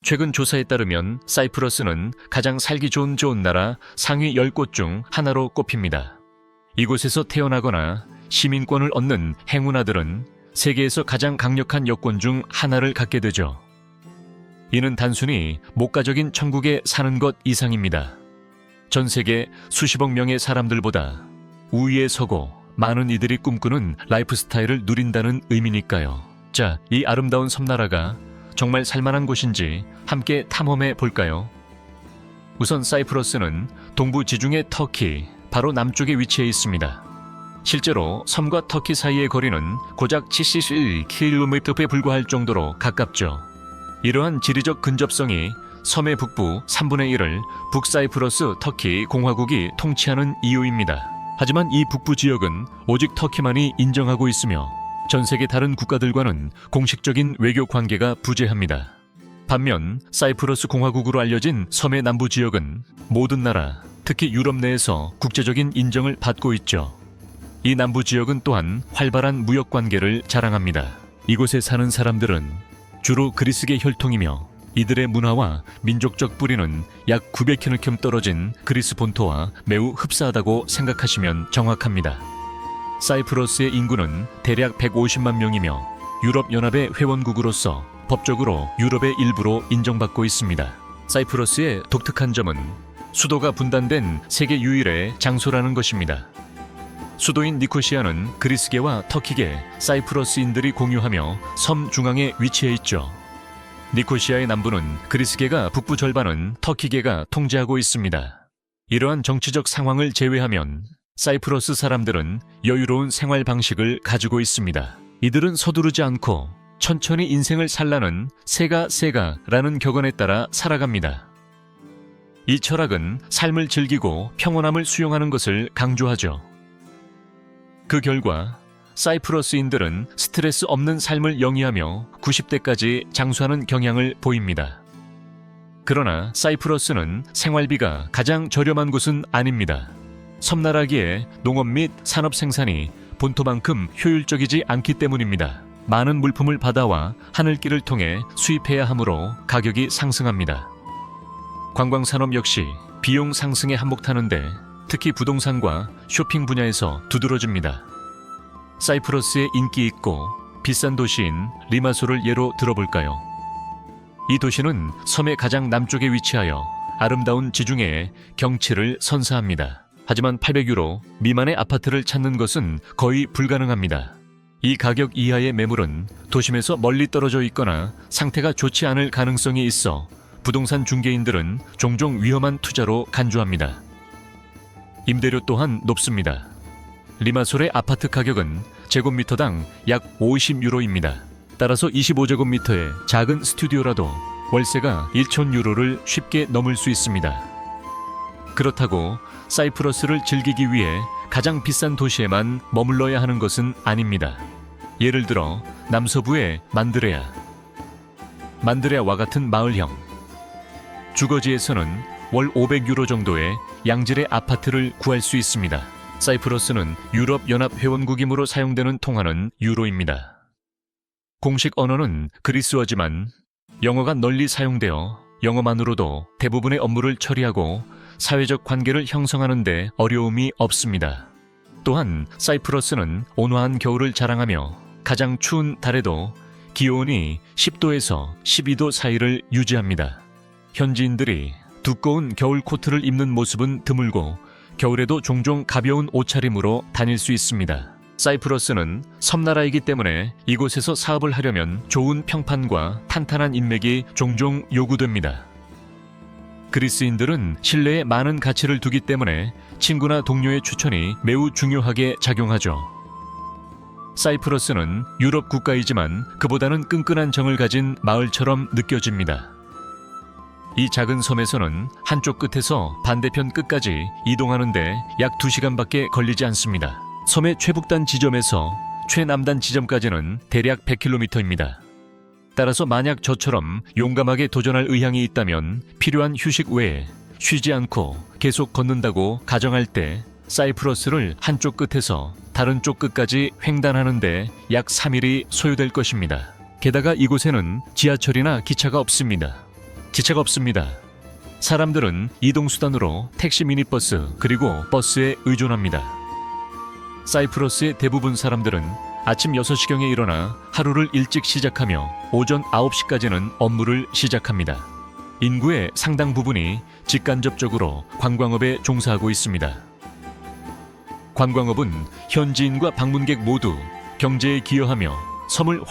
최근 조사에 따르면 사이프러스는 가장 살기 좋은 나라 상위 10곳 중 하나로 꼽힙니다. 이곳에서 태어나거나 시민권을 얻는 행운아들은 세계에서 가장 강력한 여권 중 하나를 갖게 되죠. 이는 단순히 목가적인 천국에 사는 것 이상입니다. 전 세계 수십억 명의 사람들보다 우위에 서고 많은 이들이 꿈꾸는 라이프 스타일을 누린다는 의미니까요. 자, 이 아름다운 섬나라가 정말 살만한 곳인지 함께 탐험해 볼까요? 우선 사이프러스는 동부 지중해 터키 바로 남쪽에 위치해 있습니다. 실제로 섬과 터키 사이의 거리는 고작 71km에 불과할 정도로 가깝죠. 이러한 지리적 근접성이 섬의 북부 3분의 1을 북사이프러스 터키 공화국이 통치하는 이유입니다. 하지만 이 북부 지역은 오직 터키만이 인정하고 있으며 전 세계 다른 국가들과는 공식적인 외교 관계가 부재합니다. 반면 사이프러스 공화국으로 알려진 섬의 남부 지역은 모든 나라, 특히 유럽 내에서 국제적인 인정을 받고 있죠. 이 남부 지역은 또한 활발한 무역 관계를 자랑합니다. 이곳에 사는 사람들은 주로 그리스계 혈통이며 이들의 문화와 민족적 뿌리는 약 900km 떨어진 그리스 본토와 매우 흡사하다고 생각하시면 정확합니다. 사이프러스의 인구는 대략 150만 명이며 유럽연합의 회원국으로서 법적으로 유럽의 일부로 인정받고 있습니다. 사이프러스의 독특한 점은 수도가 분단된 세계 유일의 장소라는 것입니다. 수도인 니코시아는 그리스계와 터키계, 사이프러스인들이 공유하며 섬 중앙에 위치해 있죠. 니코시아의 남부는 그리스계가 북부 절반은 터키계가 통제하고 있습니다. 이러한 정치적 상황을 제외하면 사이프러스 사람들은 여유로운 생활 방식을 가지고 있습니다. 이들은 서두르지 않고 천천히 인생을 살라는 세가라는 격언에 따라 살아갑니다. 이 철학은 삶을 즐기고 평온함을 수용하는 것을 강조하죠. 그 결과 사이프러스인들은 스트레스 없는 삶을 영위하며 90대까지 장수하는 경향을 보입니다. 그러나 사이프러스는 생활비가 가장 저렴한 곳은 아닙니다. 섬나라기에 농업 및 산업 생산이 본토만큼 효율적이지 않기 때문입니다. 많은 물품을 바다와 하늘길을 통해 수입해야 하므로 가격이 상승합니다. 관광산업 역시 비용 상승에 한몫하는데 특히 부동산과 쇼핑 분야에서 두드러집니다. 사이프러스의 인기 있고 비싼 도시인 리마소를 예로 들어볼까요? 이 도시는 섬의 가장 남쪽에 위치하여 아름다운 지중해의 경치를 선사합니다. 하지만 800유로 미만의 아파트를 찾는 것은 거의 불가능합니다. 이 가격 이하의 매물은 도심에서 멀리 떨어져 있거나 상태가 좋지 않을 가능성이 있어 부동산 중개인들은 종종 위험한 투자로 간주합니다. 임대료 또한 높습니다. 리마솔의 아파트 가격은 제곱미터당 약 50유로입니다. 따라서 25제곱미터의 작은 스튜디오라도 월세가 1,000유로를 쉽게 넘을 수 있습니다. 그렇다고 사이프러스를 즐기기 위해 가장 비싼 도시에만 머물러야 하는 것은 아닙니다. 예를 들어 남서부의 만드레아와 같은 마을형 주거지에서는 월 500유로 정도의 양질의 아파트를 구할 수 있습니다. 사이프러스는 유럽연합 회원국이므로 사용되는 통화는 유로입니다. 공식 언어는 그리스어지만 영어가 널리 사용되어 영어만으로도 대부분의 업무를 처리하고 사회적 관계를 형성하는 데 어려움이 없습니다. 또한 사이프러스는 온화한 겨울을 자랑하며 가장 추운 달에도 기온이 10도에서 12도 사이를 유지합니다. 현지인들이 두꺼운 겨울 코트를 입는 모습은 드물고 겨울에도 종종 가벼운 옷차림으로 다닐 수 있습니다. 사이프러스는 섬나라이기 때문에 이곳에서 사업을 하려면 좋은 평판과 탄탄한 인맥이 종종 요구됩니다. 그리스인들은 신뢰에 많은 가치를 두기 때문에 친구나 동료의 추천이 매우 중요하게 작용하죠. 사이프러스는 유럽 국가이지만 그보다는 끈끈한 정을 가진 마을처럼 느껴집니다. 이 작은 섬에서는 한쪽 끝에서 반대편 끝까지 이동하는데 약 2시간밖에 걸리지 않습니다. 섬의 최북단 지점에서 최남단 지점까지는 대략 100km입니다. 따라서 만약 저처럼 용감하게 도전할 의향이 있다면 필요한 휴식 외에 쉬지 않고 계속 걷는다고 가정할 때 사이프러스를 한쪽 끝에서 다른 쪽 끝까지 횡단하는데 약 3일이 소요될 것입니다. 게다가 이곳에는 지하철이나 기차가 없습니다. 기차가 없습니다. 사람들은 이동수단으로 택시, 미니버스 그리고 버스에 의존합니다. 사이프러스의 대부분 사람들은 아침 6시경에 일어나 하루를 일찍 시작하며 오전 9시까지는 업무를 시작합니다. 인구의 상당 부분이 직간접적으로 관광업에 종사하고 있습니다. 관광업은 현지인과 방문객 모두 경제에 기여하며 섬을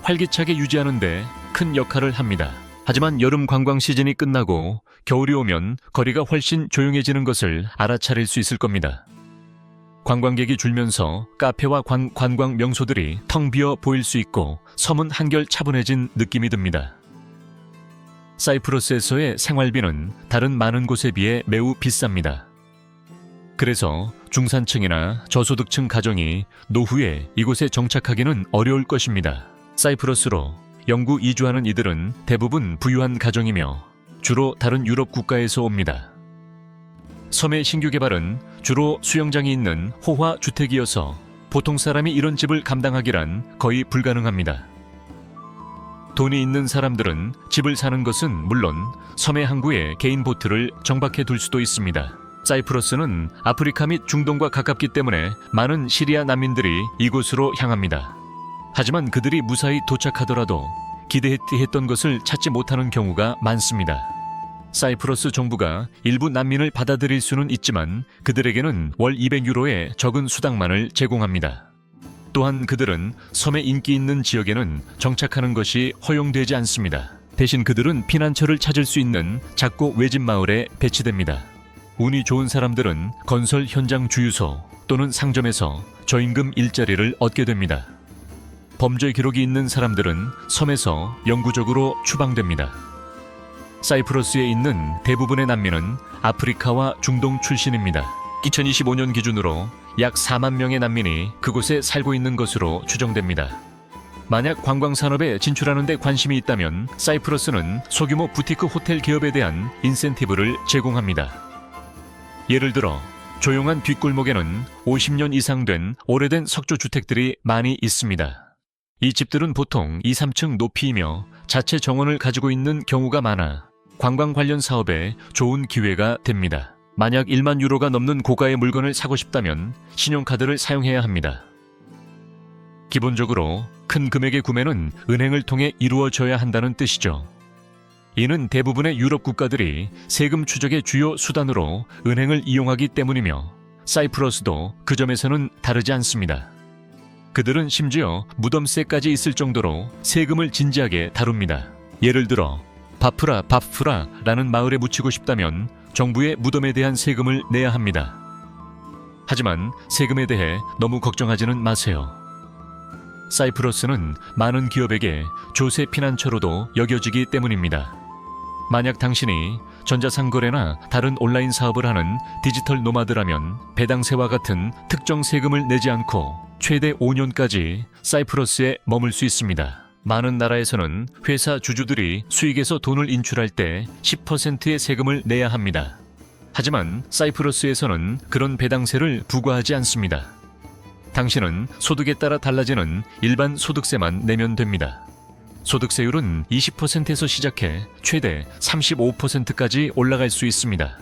활기차게 유지하는 데 큰 역할을 합니다. 하지만 여름 관광 시즌이 끝나고 겨울이 오면 거리가 훨씬 조용해지는 것을 알아차릴 수 있을 겁니다. 관광객이 줄면서 카페와 관광 명소들이 텅 비어 보일 수 있고 섬은 한결 차분해진 느낌이 듭니다. 사이프러스에서의 생활비는 다른 많은 곳에 비해 매우 비쌉니다. 그래서 중산층이나 저소득층 가정이 노후에 이곳에 정착하기는 어려울 것입니다. 사이프러스로 영구 이주하는 이들은 대부분 부유한 가정이며 주로 다른 유럽 국가에서 옵니다. 섬의 신규 개발은 주로 수영장이 있는 호화 주택이어서 보통 사람이 이런 집을 감당하기란 거의 불가능합니다. 돈이 있는 사람들은 집을 사는 것은 물론 섬의 항구에 개인 보트를 정박해 둘 수도 있습니다. 사이프러스는 아프리카 및 중동과 가깝기 때문에 많은 시리아 난민들이 이곳으로 향합니다. 하지만 그들이 무사히 도착하더라도 기대했던 것을 찾지 못하는 경우가 많습니다. 사이프러스 정부가 일부 난민을 받아들일 수는 있지만 그들에게는 월 200유로의 적은 수당만을 제공합니다. 또한 그들은 섬의 인기 있는 지역에는 정착하는 것이 허용되지 않습니다. 대신 그들은 피난처를 찾을 수 있는 작고 외진 마을에 배치됩니다. 운이 좋은 사람들은 건설 현장 주유소 또는 상점에서 저임금 일자리를 얻게 됩니다. 범죄 기록이 있는 사람들은 섬에서 영구적으로 추방됩니다. 사이프러스에 있는 대부분의 난민은 아프리카와 중동 출신입니다. 2025년 기준으로 약 4만 명의 난민이 그곳에 살고 있는 것으로 추정됩니다. 만약 관광산업에 진출하는 데 관심이 있다면 사이프러스는 소규모 부티크 호텔 기업에 대한 인센티브를 제공합니다. 예를 들어 조용한 뒷골목에는 50년 이상 된 오래된 석조주택들이 많이 있습니다. 이 집들은 보통 2, 3층 높이이며 자체 정원을 가지고 있는 경우가 많아 관광 관련 사업에 좋은 기회가 됩니다. 만약 1만 유로가 넘는 고가의 물건을 사고 싶다면 신용카드를 사용해야 합니다. 기본적으로 큰 금액의 구매는 은행을 통해 이루어져야 한다는 뜻이죠. 이는 대부분의 유럽 국가들이 세금 추적의 주요 수단으로 은행을 이용하기 때문이며 사이프러스도 그 점에서는 다르지 않습니다. 그들은 심지어 무덤세까지 있을 정도로 세금을 진지하게 다룹니다. 예를 들어 바프라라는 마을에 묻히고 싶다면 정부의 무덤에 대한 세금을 내야 합니다. 하지만 세금에 대해 너무 걱정하지는 마세요. 사이프러스는 많은 기업에게 조세 피난처로도 여겨지기 때문입니다. 만약 당신이 전자상거래나 다른 온라인 사업을 하는 디지털 노마드라면 배당세와 같은 특정 세금을 내지 않고 최대 5년까지 사이프러스에 머물 수 있습니다. 많은 나라에서는 회사 주주들이 수익에서 돈을 인출할 때 10%의 세금을 내야 합니다. 하지만 사이프러스에서는 그런 배당세를 부과하지 않습니다. 당신은 소득에 따라 달라지는 일반 소득세만 내면 됩니다. 소득세율은 20%에서 시작해 최대 35%까지 올라갈 수 있습니다.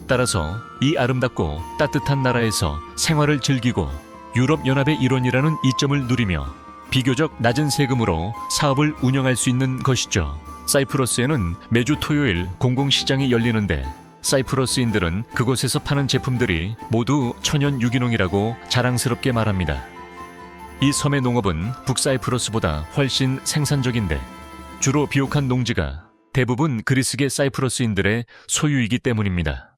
따라서 이 아름답고 따뜻한 나라에서 생활을 즐기고 유럽연합의 일원이라는 이점을 누리며 비교적 낮은 세금으로 사업을 운영할 수 있는 것이죠. 사이프러스에는 매주 토요일 공공시장이 열리는데 사이프러스인들은 그곳에서 파는 제품들이 모두 천연 유기농이라고 자랑스럽게 말합니다. 이 섬의 농업은 북사이프러스보다 훨씬 생산적인데 주로 비옥한 농지가 대부분 그리스계 사이프러스인들의 소유이기 때문입니다.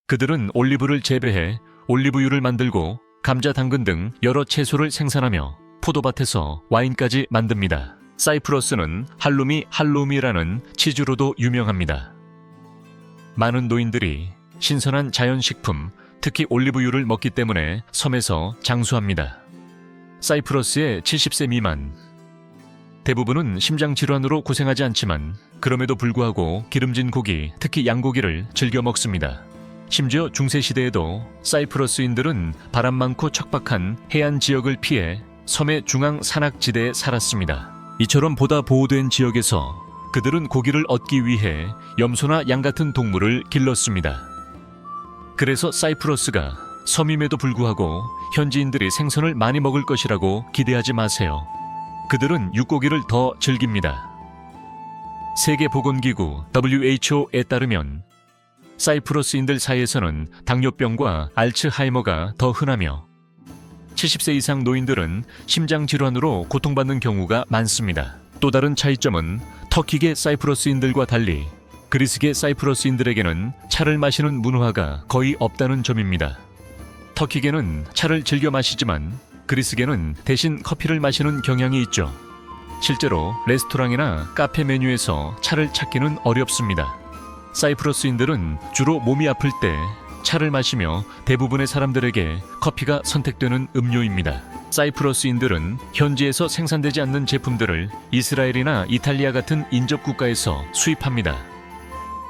그들은 올리브를 재배해 올리브유를 만들고 감자, 당근 등 여러 채소를 생산하며 포도밭에서 와인까지 만듭니다. 사이프러스는 할로미라는 치즈로도 유명합니다. 많은 노인들이 신선한 자연식품, 특히 올리브유를 먹기 때문에 섬에서 장수합니다. 사이프러스의 70세 미만. 대부분은 심장질환으로 고생하지 않지만 그럼에도 불구하고 기름진 고기, 특히 양고기를 즐겨 먹습니다. 심지어 중세시대에도 사이프러스인들은 바람 많고 척박한 해안 지역을 피해 섬의 중앙 산악지대에 살았습니다. 이처럼 보다 보호된 지역에서 그들은 고기를 얻기 위해 염소나 양 같은 동물을 길렀습니다. 그래서 사이프러스가 섬임에도 불구하고 현지인들이 생선을 많이 먹을 것이라고 기대하지 마세요. 그들은 육고기를 더 즐깁니다. 세계보건기구 WHO에 따르면 사이프러스인들 사이에서는 당뇨병과 알츠하이머가 더 흔하며 70세 이상 노인들은 심장질환으로 고통받는 경우가 많습니다. 또 다른 차이점은 터키계 사이프러스인들과 달리 그리스계 사이프러스인들에게는 차를 마시는 문화가 거의 없다는 점입니다. 터키계는 차를 즐겨 마시지만 그리스계는 대신 커피를 마시는 경향이 있죠. 실제로 레스토랑이나 카페 메뉴에서 차를 찾기는 어렵습니다. 사이프러스인들은 주로 몸이 아플 때 차를 마시며 대부분의 사람들에게 커피가 선택되는 음료입니다. 사이프러스인들은 현지에서 생산되지 않는 제품들을 이스라엘이나 이탈리아 같은 인접국가에서 수입합니다.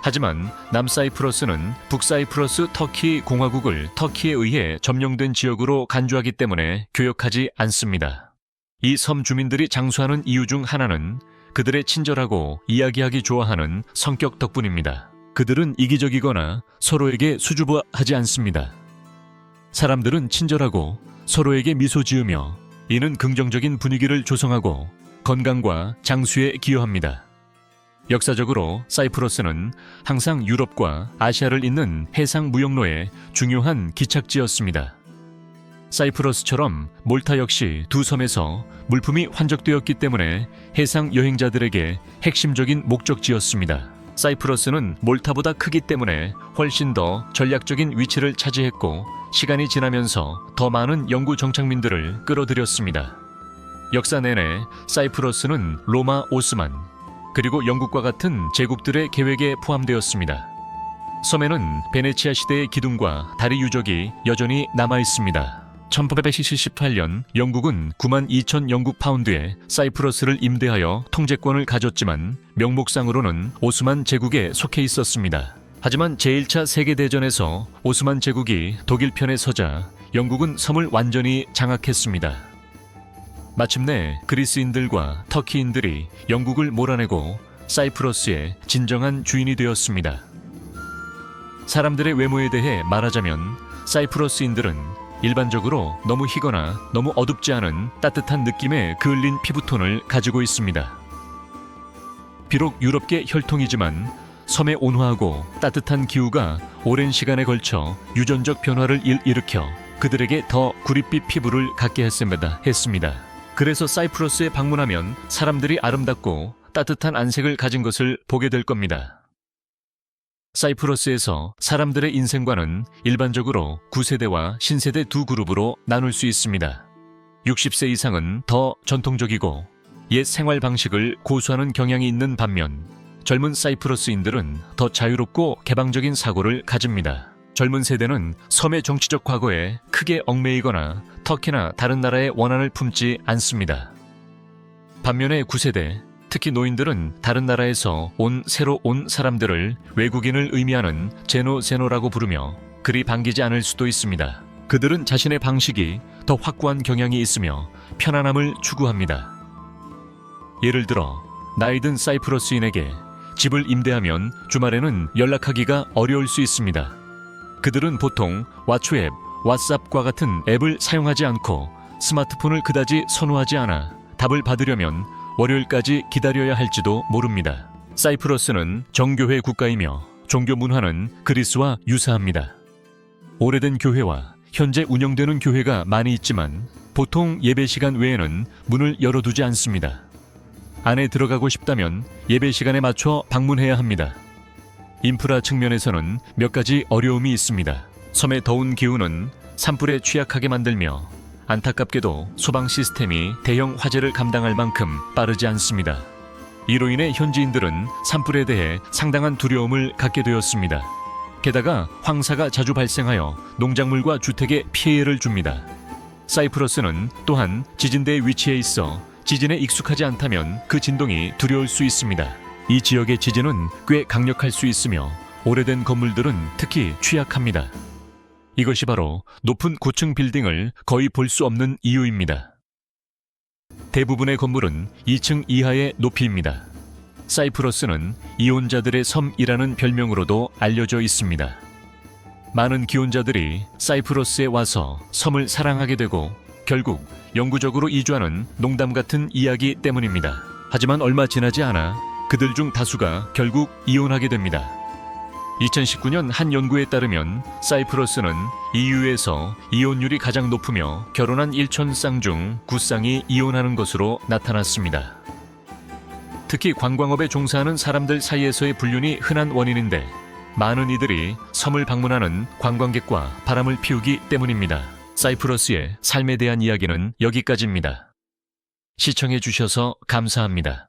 하지만 남사이프러스는 북사이프러스 터키 공화국을 터키에 의해 점령된 지역으로 간주하기 때문에 교역하지 않습니다. 이 섬 주민들이 장수하는 이유 중 하나는 그들의 친절하고 이야기하기 좋아하는 성격 덕분입니다. 그들은 이기적이거나 서로에게 수줍어하지 않습니다. 사람들은 친절하고 서로에게 미소 지으며 이는 긍정적인 분위기를 조성하고 건강과 장수에 기여합니다. 역사적으로 사이프러스는 항상 유럽과 아시아를 잇는 해상 무역로의 중요한 기착지였습니다. 사이프러스처럼 몰타 역시 두 섬에서 물품이 환적되었기 때문에 해상 여행자들에게 핵심적인 목적지였습니다. 사이프러스는 몰타보다 크기 때문에 훨씬 더 전략적인 위치를 차지했고 시간이 지나면서 더 많은 영구 정착민들을 끌어들였습니다. 역사 내내 사이프러스는 로마, 오스만, 그리고 영국과 같은 제국들의 계획에 포함되었습니다. 섬에는 베네치아 시대의 기둥과 다리 유적이 여전히 남아 있습니다. 1878년 영국은 92,000 영국 파운드에 사이프러스를 임대하여 통제권을 가졌지만 명목상으로는 오스만 제국에 속해 있었습니다. 하지만 제1차 세계대전에서 오스만 제국이 독일 편에 서자 영국은 섬을 완전히 장악했습니다. 마침내 그리스인들과 터키인들이 영국을 몰아내고 사이프러스의 진정한 주인이 되었습니다. 사람들의 외모에 대해 말하자면 사이프러스인들은 일반적으로 너무 희거나 너무 어둡지 않은 따뜻한 느낌의 그을린 피부톤을 가지고 있습니다. 비록 유럽계 혈통이지만 섬의 온화하고 따뜻한 기후가 오랜 시간에 걸쳐 유전적 변화를 일으켜 그들에게 더 구릿빛 피부를 갖게 했습니다. 그래서 사이프러스에 방문하면 사람들이 아름답고 따뜻한 안색을 가진 것을 보게 될 겁니다. 사이프러스에서 사람들의 인생관은 일반적으로 구세대와 신세대 두 그룹으로 나눌 수 있습니다. 60세 이상은 더 전통적이고 옛 생활 방식을 고수하는 경향이 있는 반면 젊은 사이프러스인들은 더 자유롭고 개방적인 사고를 가집니다. 젊은 세대는 섬의 정치적 과거에 크게 얽매이거나 터키나 다른 나라의 원한을 품지 않습니다. 반면에 9세대, 특히 노인들은 다른 나라에서 새로 온 사람들을 외국인을 의미하는 제노라고 부르며 그리 반기지 않을 수도 있습니다. 그들은 자신의 방식이 더 확고한 경향이 있으며 편안함을 추구합니다. 예를 들어 나이든 사이프러스인에게 집을 임대하면 주말에는 연락하기가 어려울 수 있습니다. 그들은 보통 왓츠앱, 왓츠ap과 같은 앱을 사용하지 않고 스마트폰을 그다지 선호하지 않아 답을 받으려면 월요일까지 기다려야 할지도 모릅니다. 사이프러스는 정교회 국가이며 종교 문화는 그리스와 유사합니다. 오래된 교회와 현재 운영되는 교회가 많이 있지만 보통 예배 시간 외에는 문을 열어두지 않습니다. 안에 들어가고 싶다면 예배 시간에 맞춰 방문해야 합니다. 인프라 측면에서는 몇 가지 어려움이 있습니다. 섬의 더운 기후는 산불에 취약하게 만들며 안타깝게도 소방 시스템이 대형 화재를 감당할 만큼 빠르지 않습니다. 이로 인해 현지인들은 산불에 대해 상당한 두려움을 갖게 되었습니다. 게다가 황사가 자주 발생하여 농작물과 주택에 피해를 줍니다. 사이프러스는 또한 지진대의 위치에 있어 지진에 익숙하지 않다면 그 진동이 두려울 수 있습니다. 이 지역의 지진은 꽤 강력할 수 있으며 오래된 건물들은 특히 취약합니다. 이것이 바로 높은 고층 빌딩을 거의 볼 수 없는 이유입니다. 대부분의 건물은 2층 이하의 높이입니다. 사이프러스는 이혼자들의 섬이라는 별명으로도 알려져 있습니다. 많은 기혼자들이 사이프러스에 와서 섬을 사랑하게 되고 결국 영구적으로 이주하는 농담 같은 이야기 때문입니다. 하지만 얼마 지나지 않아 그들 중 다수가 결국 이혼하게 됩니다. 2019년 한 연구에 따르면 사이프러스는 EU에서 이혼율이 가장 높으며 결혼한 1,000쌍 중 9쌍이 이혼하는 것으로 나타났습니다. 특히 관광업에 종사하는 사람들 사이에서의 불륜이 흔한 원인인데 많은 이들이 섬을 방문하는 관광객과 바람을 피우기 때문입니다. 사이프러스의 삶에 대한 이야기는 여기까지입니다. 시청해 주셔서 감사합니다.